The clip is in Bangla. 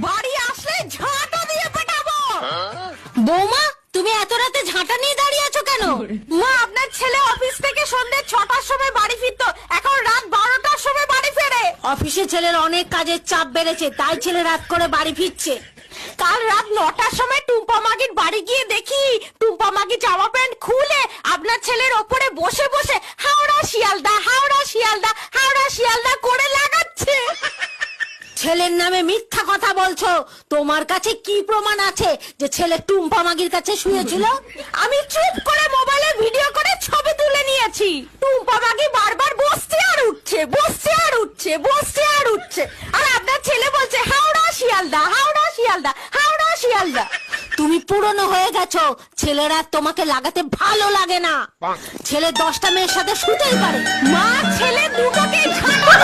বাড়ি আসলে ঝাঁটা দিয়ে পেটাবো। বৌমা, তুমি এত রাতে ঝাঁটা নিয়ে দাঁড়িয়ে আছো কেন? মা, আপনার ছেলে অফিস থেকে সন্ধ্যে 6টার সময় বাড়ি ফিরতো, এখন রাত 12টার সময় বাড়ি ফেরে। অফিসে ছেলের অনেক কাজের চাপ বেড়েছে, তাই ছেলে রাত করে বাড়ি ফিরছে। কাল রাত 9টার সময় টুম্পা মাগির বাড়ি গিয়ে দেখি টুম্পা মাগি জামা প্যান্ট খুলে আপনার ছেলের ওপরে বসে বসে হাওড়া শিয়ালদা হাওড়া শিয়ালদা হাওড়া শিয়ালদা করে লাগাচ্ছে। ছেলের নামে মিথ্যা কথা বলছো। তোমার কাছে কি প্রমাণ আছে যে ছেলে টুম্পা মাগির কাছে শুয়েছিল? আমি চুপ করে মোবাইলে ভিডিও করে ছবি তুলে নিয়েছি। টুম্পা মাগি বারবার বসছে আর উঠছে, বসছে আর উঠছে, বসছে আর উঠছে, আর আপনার ছেলে বলছে হাওড়া শিয়ালদা হাওড়া শিয়ালদা হাওড়া শিয়ালদা। তুমি পুরনো হয়ে গেছো, ছেলেরা তোমাকে লাগাতে ভালো লাগে না। ছেলে 10টা মেয়ের সাথে শুতেই পারে। মা, ছেলে দুটোকে ঝাঁটা